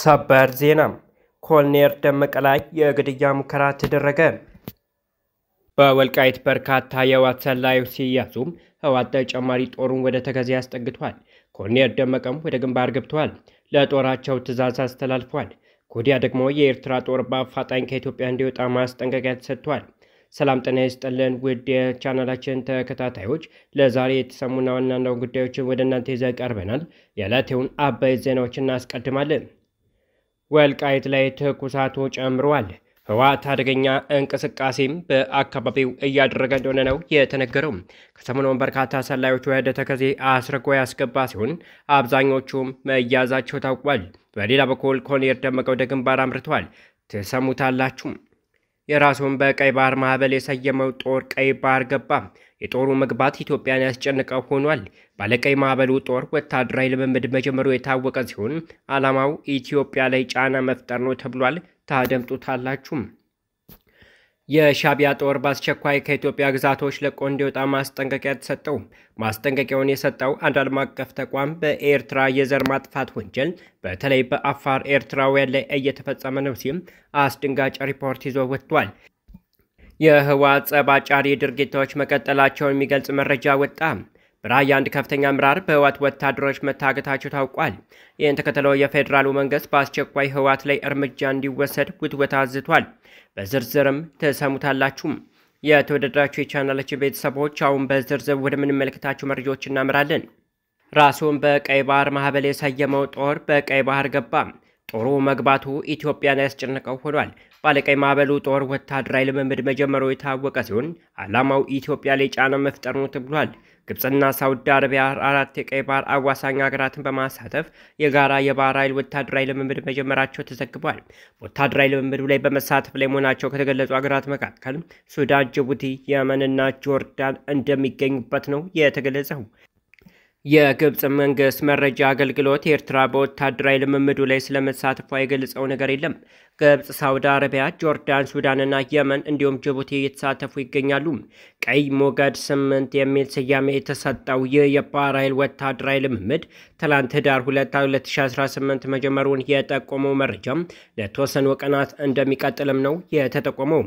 ሰበር ዜና ኮሎኔል ደመቀ ላይ የግድያ ሙከራ ተደረገ። በወልቃይት በርካታ የህወሓት ሰላዮች ሲያዙ ህወሓት ተጨማሪ ጦሩን ወደ ተከዜ ያስጠግቷል። ኮሎኔል ደመቀም ወደ ግንባር ገብተዋል። ለጦራቸው ትዕዛዝ አስተላልፈዋል። ኮዲያ ደግሞ የኤርትራ ጦር በአፋጣኝ ከኢትዮጵያ እንዲወጣ ማስጠንቀቂያ ተሰጥቷል። ሰላም ጤና ይስጥልን ውድ የቻናላችን ተከታታዮች፣ ለዛሬ የተሰሙና ዋና ጉዳዮችን ወደ እናንተ ይዘን ቀርበናል። የዕለቱን አበይት ዜናዎችን እናስቀድማለን። ወልቃይት ላይ ትኩሳቱ ጨምሯል። ህወሓት አደገኛ እንቅስቃሴም በአካባቢው እያደረገ እንደሆነ ነው የተነገረው። ከሰሞኑን በርካታ ሰላዮች ወደ ተከዜ አስርጎ ያስገባ ሲሆን አብዛኞቹም መያዛቸው ታውቋል። በሌላ በኩል ኮሎኔል ደመቀ ወደ ግንባር አምርተዋል። ትሰሙታላችሁ። የራሱን በቀይ ባህር ማዕበል የሰየመው ጦር ቀይ ባህር ገባ። የጦሩ መግባት ኢትዮጵያን ያስጨነቀው ሆኗል። ባለቀይ ማዕበሉ ጦር ወታደራዊ ልምምድ መጀመሩ የታወቀ ሲሆን ዓላማው ኢትዮጵያ ላይ ጫና መፍጠር ነው ተብሏል። ታደምጡታላችሁ። የሻቢያ ጦር በአስቸኳይ ከኢትዮጵያ ግዛቶች ለቆ እንዲወጣ ማስጠንቀቂያ ተሰጠው። ማስጠንቀቂያውን የሰጠው አንድ ዓለም አቀፍ ተቋም በኤርትራ የዘር ማጥፋት ወንጀል በተለይ በአፋር ኤርትራውያን ላይ እየተፈጸመ ነው ሲል አስደንጋጭ ሪፖርት ይዞ ወጥቷል። የህወሓት ጸብ አጫሪ ድርጊቶች መቀጠላቸውን የሚገልጽ መረጃ ወጣ። በራያ አንድ ከፍተኛ አመራር በህወሓት ወታደሮች መታገታቸው ታውቋል። ይህን ተከትሎ የፌዴራሉ መንግስት በአስቸኳይ ህወሓት ላይ እርምጃ እንዲወሰድ ውትወታ አዝቷል። በዝርዝርም ተሰሙታላችሁ። የተወደዳችሁ የቻናላችን ቤተሰቦች፣ አሁን በዝርዝር ወደምንመለከታቸው መረጃዎች እናምራለን። ራሱን በቀይ ባህር ማዕበል የሰየመው ጦር በቀይ ባህር ገባ። ጦሩ መግባቱ ኢትዮጵያን ያስጨነቀው ሆኗል። ባለቀይ ማዕበሉ ጦር ወታደራዊ ልምምድ መጀመሩ የታወቀ ሲሆን ዓላማው ኢትዮጵያ ላይ ጫና መፍጠር ነው ተብሏል። ግብፅና ሳውዲ አረቢያ 4 የቀይ ባህር አዋሳኝ ሀገራትን በማሳተፍ የጋራ የባህር ኃይል ወታደራዊ ልምምድ መጀመራቸው ተዘግቧል። ወታደራዊ ልምምዱ ላይ በመሳተፍ ላይ መሆናቸው ከተገለጹ ሀገራት መካከል ሱዳን፣ ጅቡቲ፣ የመንና ጆርዳን እንደሚገኙበት ነው የተገለጸው። የግብፅ መንግስት መረጃ አገልግሎት ኤርትራ በወታደራዊ ልምምዱ ላይ ስለመሳተፏ የገለጸው ነገር የለም። ግብፅ፣ ሳውዲ አረቢያ፣ ጆርዳን፣ ሱዳንና የመን እንዲሁም ጅቡቲ እየተሳተፉ ይገኛሉ። ቀይ ሞገድ 8 የሚል ስያሜ የተሰጠው ይህ የባህር ኃይል ወታደራዊ ልምምድ ትላንት ህዳር 2 2018 መጀመሩን የጠቆመው መረጃም ለተወሰኑ ቀናት እንደሚቀጥልም ነው የተጠቆመው።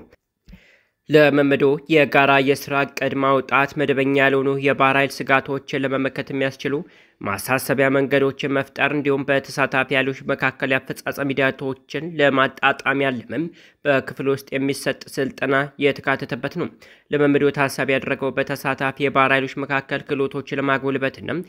ለመመዶ የጋራ የስራ ዕቅድ ማውጣት፣ መደበኛ ያልሆኑ የባህር ኃይል ስጋቶችን ለመመከት የሚያስችሉ ማሳሰቢያ መንገዶችን መፍጠር እንዲሁም በተሳታፊ ኃይሎች መካከል የአፈጻጸም ሂደቶችን ለማጣጣም ያለምም በክፍል ውስጥ የሚሰጥ ስልጠና የተካተተበት ነው። ለመመዶ ታሳቢ ያደረገው በተሳታፊ የባህር ኃይሎች መካከል ክህሎቶችን ለማጎልበትና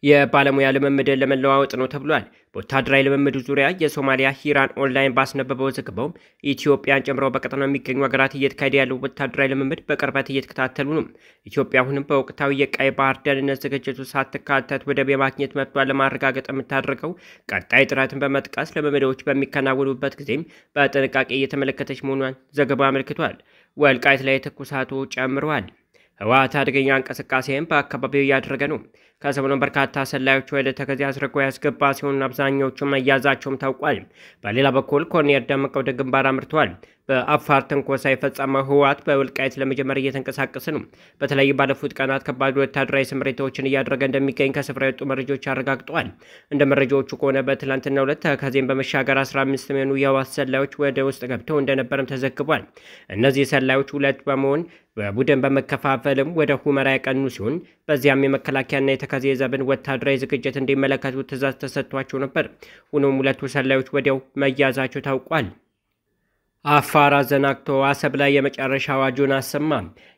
የባለሙያ ልምምድን ለመለዋወጥ ነው ተብሏል። በወታደራዊ ልምምዱ ዙሪያ የሶማሊያ ሂራን ኦንላይን ባስነበበው ዘገባው ኢትዮጵያን ጨምሮ በቀጠናው የሚገኙ ሀገራት እየተካሄደ ያለው ወታደራዊ ልምምድ በቅርበት እየተከታተሉ ነው። ኢትዮጵያ አሁንም በወቅታዊ የቀይ ባህር ደህንነት ዝግጅቱ ሳትካተት ወደብ የማግኘት መብቷን ለማረጋገጥ የምታደርገው ቀጣይ ጥረትን በመጥቀስ ልምምዶች በሚከናወኑበት ጊዜም በጥንቃቄ እየተመለከተች መሆኗን ዘገባ አመልክቷል። ወልቃይት ላይ ትኩሳቱ ጨምረዋል። ህወሓት አደገኛ እንቅስቃሴን በአካባቢው እያደረገ ነው። ከሰሞኑን በርካታ ሰላዮች ወደ ተከዜ አስርጎ ያስገባ ሲሆን አብዛኛዎቹ መያዛቸውም ታውቋል። በሌላ በኩል ኮሎኔል ደመቀ ወደ ግንባር አምርተዋል። በአፋር ትንኮሳ የፈጸመው ህወሓት በወልቃይት ለመጀመር እየተንቀሳቀሰ ነው። በተለይ ባለፉት ቀናት ከባድ ወታደራዊ ስምሪቶችን እያደረገ እንደሚገኝ ከስፍራ የወጡ መረጃዎች አረጋግጠዋል። እንደ መረጃዎቹ ከሆነ በትላንትናው ዕለት ተከዜን በመሻገር 15 የሚሆኑ የህወሓት ሰላዮች ወደ ውስጥ ገብተው እንደነበረም ተዘግቧል። እነዚህ ሰላዮች ሁለት በመሆን በቡድን በመከፋፈልም ወደ ሁመራ ያቀኑ ሲሆን በዚያም የመከላከያና የተከዜ ዘብን ወታደራዊ ዝግጅት እንዲመለከቱ ትዕዛዝ ተሰጥቷቸው ነበር። ሆኖም ሁለቱ ሰላዮች ወዲያው መያዛቸው ታውቋል። አፋር አዘናግቶ አሰብ ላይ የመጨረሻ አዋጁን አሰማ።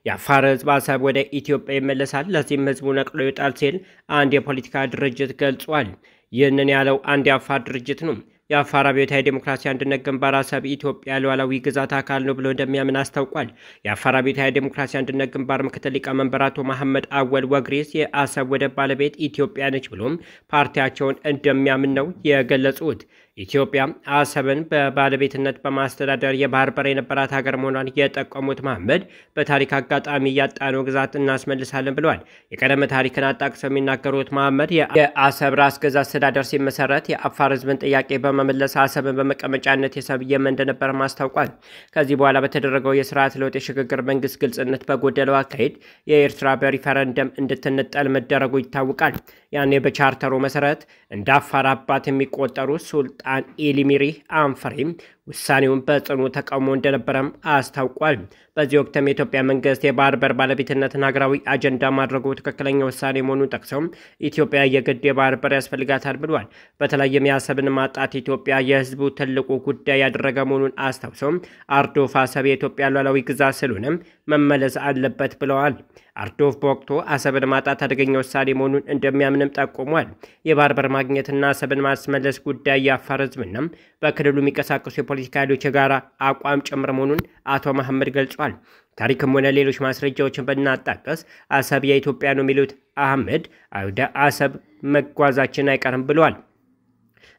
የአፋር ህዝብ አሰብ ወደ ኢትዮጵያ ይመለሳል፣ ለዚህም ህዝቡ ነቅሎ ይወጣል ሲል አንድ የፖለቲካ ድርጅት ገልጿል። ይህንን ያለው አንድ የአፋር ድርጅት ነው። የአፋር አብዮታዊ ዴሞክራሲ አንድነት ግንባር አሰብ ኢትዮጵያ ሉዓላዊ ግዛት አካል ነው ብሎ እንደሚያምን አስታውቋል። የአፋር አብዮታዊ ዴሞክራሲ አንድነት ግንባር ምክትል ሊቀመንበር አቶ መሐመድ አወል ወግሬስ የአሰብ ወደብ ባለቤት ኢትዮጵያ ነች ብሎም ፓርቲያቸውን እንደሚያምን ነው የገለጹት። ኢትዮጵያ አሰብን በባለቤትነት በማስተዳደር የባህር በር የነበራት ሀገር መሆኗን የጠቆሙት መሐመድ በታሪክ አጋጣሚ ያጣነው ግዛት እናስመልሳለን ብለዋል። የቀደመ ታሪክን አጣቅሰው የሚናገሩት መሐመድ የአሰብ ራስ ገዝ አስተዳደር ሲመሰረት የአፋር ህዝብን ጥያቄ በመመለስ አሰብን በመቀመጫነት የሰየመ እንደነበረ ማስታውቋል። ከዚህ በኋላ በተደረገው የስርዓት ለውጥ የሽግግር መንግስት ግልጽነት በጎደለው አካሄድ የኤርትራ በሪፈረንደም እንድትነጠል መደረጉ ይታወቃል። ያኔ በቻርተሩ መሰረት እንደ አፋር አባት የሚቆጠሩ ሱልጣን ባለስልጣን ኢሊሚሪ አንፈሪም ውሳኔውን በጽኑ ተቃውሞ እንደነበረም አስታውቋል። በዚህ ወቅትም የኢትዮጵያ መንግስት የባህር በር ባለቤትነትን ሀገራዊ አጀንዳ ማድረጉ ትክክለኛ ውሳኔ መሆኑን ጠቅሰው ኢትዮጵያ የግድ የባህር በር ያስፈልጋታል ብሏል። በተለይም የአሰብን ማጣት ኢትዮጵያ የህዝቡ ትልቁ ጉዳይ ያደረገ መሆኑን አስታውሰው አርዶፍ አሰብ የኢትዮጵያ ሉዓላዊ ግዛት ስለሆነም መመለስ አለበት ብለዋል። አርዶፍ በወቅቱ አሰብን ማጣት አደገኛ ውሳኔ መሆኑን እንደሚያምንም ጠቁሟል። የባህር በር ማግኘትና አሰብን ማስመለስ ጉዳይ የአፋር ህዝብና በክልሉ የሚንቀሳቀሱ የፖለቲካ ኃይሎች የጋራ አቋም ጭምር መሆኑን አቶ መሐመድ ገልጿል። ታሪክም ሆነ ሌሎች ማስረጃዎችን ብናጣቀስ አሰብ የኢትዮጵያ ነው የሚሉት አህመድ ወደ አሰብ መጓዛችን አይቀርም ብለዋል።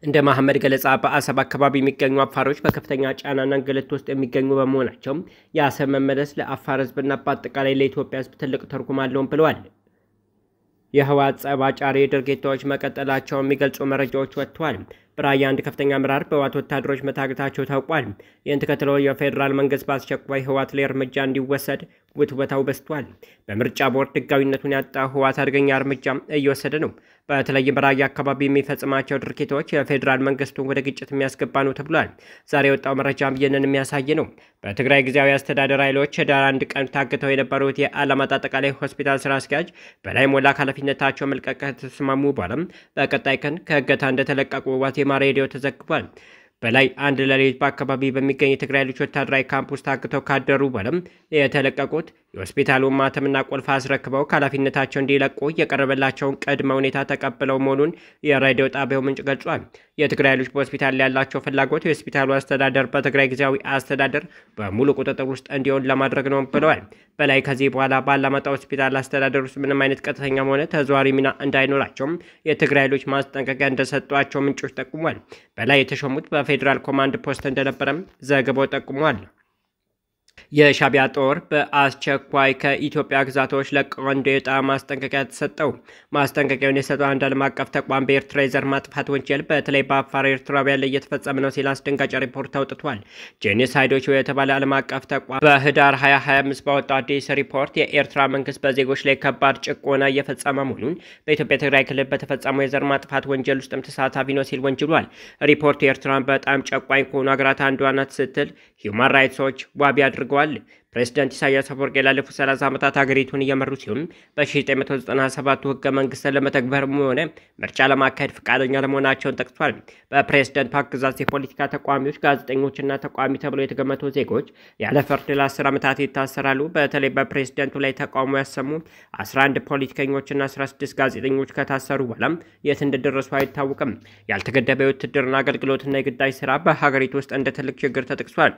እንደ መሐመድ ገለጻ በአሰብ አካባቢ የሚገኙ አፋሮች በከፍተኛ ጫናና እንግልት ውስጥ የሚገኙ በመሆናቸው የአሰብ መመለስ ለአፋር ህዝብና በአጠቃላይ ለኢትዮጵያ ህዝብ ትልቅ ትርጉም አለው ብለዋል። የህወሓት ጸብ አጫሪ ድርጊቶች መቀጠላቸውን የሚገልጹ መረጃዎች ወጥተዋል። በራያ አንድ ከፍተኛ አመራር በህወሓት ወታደሮች መታገታቸው ታውቋል። ይህን ተከትሎ የፌዴራል መንግስት በአስቸኳይ ህወሓት ላይ እርምጃ እንዲወሰድ ውትወታው በዝቷል። በምርጫ ቦርድ ህጋዊነቱን ያጣ ህወሓት አደገኛ እርምጃ እየወሰደ ነው። በተለይም በራያ አካባቢ የሚፈጽማቸው ድርጊቶች የፌዴራል መንግስቱን ወደ ግጭት የሚያስገባ ነው ተብሏል። ዛሬ የወጣው መረጃም ይህንን የሚያሳይ ነው። በትግራይ ጊዜያዊ አስተዳደር ኃይሎች ህዳር 1 ቀን ታግተው የነበሩት የአላማጣ አጠቃላይ ሆስፒታል ስራ አስኪያጅ በላይ ሞላ ከኃላፊነታቸው መልቀቅ ከተስማሙ በኋላም በቀጣይ ቀን ከእገታ እንደተለቀቁ ዋዜማ ሬዲዮ ተዘግቧል። በላይ አንድ ሌሊት በአካባቢ በሚገኝ የትግራይ ልጆች ወታደራዊ ካምፕ ውስጥ ታግተው ካደሩ በኋላም የተለቀቁት የሆስፒታሉን ማተምና ቁልፍ አስረክበው ከኃላፊነታቸው እንዲለቁ የቀረበላቸውን ቅድመ ሁኔታ ተቀብለው መሆኑን የሬዲዮ ጣቢያው ምንጭ ገልጿል። የትግራይ ልጆች በሆስፒታል ያላቸው ፍላጎት የሆስፒታሉ አስተዳደር በትግራይ ጊዜያዊ አስተዳደር በሙሉ ቁጥጥር ውስጥ እንዲሆን ለማድረግ ነው ብለዋል። በላይ ከዚህ በኋላ ባላማጣ ሆስፒታል አስተዳደር ውስጥ ምንም አይነት ቀጥተኛም ሆነ ተዘዋዋሪ ሚና እንዳይኖራቸውም የትግራይ ልጆች ማስጠንቀቂያ እንደሰጧቸው ምንጮች ጠቁሟል። በላይ የተሾሙት በፌዴራል ኮማንድ ፖስት እንደነበረም ዘገባው ጠቁሟል። የሻቢያ ጦር በአስቸኳይ ከኢትዮጵያ ግዛቶች ለቀው እንዲወጣ ማስጠንቀቂያ ተሰጠው። ማስጠንቀቂያውን የሰጠው አንድ ዓለም አቀፍ ተቋም በኤርትራ የዘር ማጥፋት ወንጀል በተለይ በአፋር ኤርትራውያን ላይ እየተፈጸመ ነው ሲል አስደንጋጭ ሪፖርት አውጥቷል። ጄኖሳይዶች የተባለ ዓለም አቀፍ ተቋም በህዳር 2025 ባወጣው አዲስ ሪፖርት የኤርትራ መንግስት በዜጎች ላይ ከባድ ጭቆና እየፈጸመ መሆኑን በኢትዮጵያ ትግራይ ክልል በተፈጸመው የዘር ማጥፋት ወንጀል ውስጥም ተሳታፊ ነው ሲል ወንጅሏል። ሪፖርቱ ኤርትራን በጣም ጨቋኝ ከሆኑ ሀገራት አንዷ ናት ስትል ሂውማን ራይትስ ዎች ዋቢ አድርገዋል። ፕሬዝዳንት ኢሳያስ አፈወርቂ ላለፉት 30 ዓመታት ሀገሪቱን እየመሩ ሲሆን በ1997 ህገ መንግስትን ለመተግበርም ሆነ ምርጫ ለማካሄድ ፈቃደኛ ለመሆናቸውን ጠቅሷል። በፕሬዝዳንት ፓክ ግዛት የፖለቲካ ተቋሚዎች፣ ጋዜጠኞችና ተቋሚ ተብለው የተገመቱ ዜጎች ያለ ፍርድ ለ10 ዓመታት ይታሰራሉ። በተለይ በፕሬዝዳንቱ ላይ ተቃውሞ ያሰሙ 11 ፖለቲከኞችና 16 ጋዜጠኞች ከታሰሩ በኋላ የት እንደደረሱ አይታወቅም። ያልተገደበ የውትድርና አገልግሎትና የግዳጅ ስራ በሀገሪቱ ውስጥ እንደ ትልቅ ችግር ተጠቅሷል።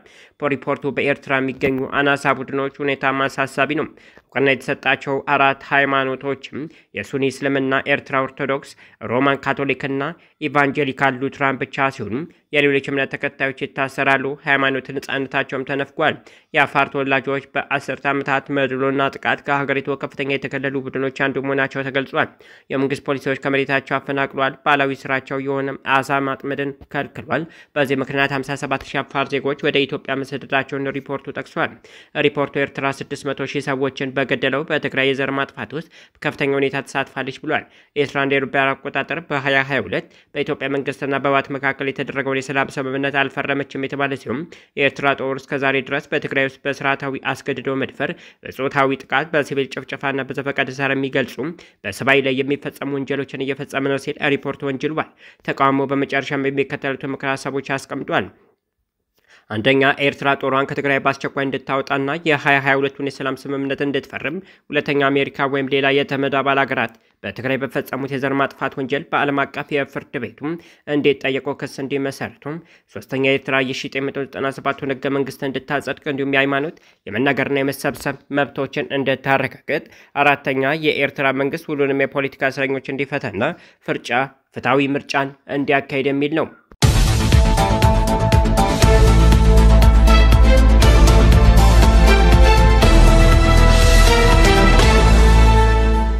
ሪፖርቱ በኤርትራ የሚገኙ አናሳ ቡድኖች ሁኔታ ማሳሳቢ ነው። እውቅና የተሰጣቸው 4 ሃይማኖቶችም የሱኒ እስልምና፣ ኤርትራ ኦርቶዶክስ፣ ሮማን ካቶሊክና ኢቫንጀሊካል ሉትራን ብቻ ሲሆኑ የሌሎች እምነት ተከታዮች ይታሰራሉ። ሃይማኖት ነጻነታቸውም ተነፍጓል። የአፋር ተወላጆች በ10 ዓመታት መድሎና ጥቃት ከሀገሪቱ ከፍተኛ የተከለሉ ቡድኖች አንዱ መሆናቸው ተገልጿል። የመንግስት ፖሊሲዎች ከመሬታቸው አፈናቅሏል። ባህላዊ ስራቸው የሆነ አሳ ማጥመድን ከልክሏል። በዚህ ምክንያት 57,000 አፋር ዜጎች ወደ ኢትዮጵያ መሰደዳቸውን ሪፖርቱ ጠቅሷል። ሪፖርቱ ኤርትራ 600,000 ሰዎችን በገደለው በትግራይ የዘር ማጥፋት ውስጥ በከፍተኛ ሁኔታ ተሳትፋለች ብሏል። ኤርትራ እንደ አውሮፓውያን አቆጣጠር በ2022 በኢትዮጵያ መንግስትና በህወሓት መካከል የተደረገውን የሰላም ስምምነት አልፈረመችም የተባለ ሲሆን የኤርትራ ጦር እስከዛሬ ድረስ በትግራይ ውስጥ በስርዓታዊ አስገድዶ መድፈር፣ በጾታዊ ጥቃት፣ በሲቪል ጭፍጨፋና በዘፈቀደ እስር የሚገልጹ በሰብአዊ ላይ የሚፈጸሙ ወንጀሎችን እየፈጸመ ነው ሲል ሪፖርቱ ወንጅሏል። ተቃውሞ በመጨረሻም የሚከተሉትን ምክረ ሀሳቦች አስቀምጧል። አንደኛ፣ ኤርትራ ጦሯን ከትግራይ በአስቸኳይ እንድታወጣና የ2022ቱን የሰላም ስምምነት እንድትፈርም። ሁለተኛ፣ አሜሪካ ወይም ሌላ የተመድ አባል ሀገራት በትግራይ በፈጸሙት የዘር ማጥፋት ወንጀል በዓለም አቀፍ የፍርድ ቤቱም እንዲጠየቁ ክስ እንዲመሰርቱ። ሶስተኛ፣ ኤርትራ የ1997ቱን ህገ መንግስት እንድታጸድቅ እንዲሁም የሃይማኖት የመናገርና የመሰብሰብ መብቶችን እንድታረጋግጥ። አራተኛ፣ የኤርትራ መንግስት ሁሉንም የፖለቲካ እስረኞች እንዲፈታና ፍትሐዊ ምርጫን እንዲያካሄድ የሚል ነው።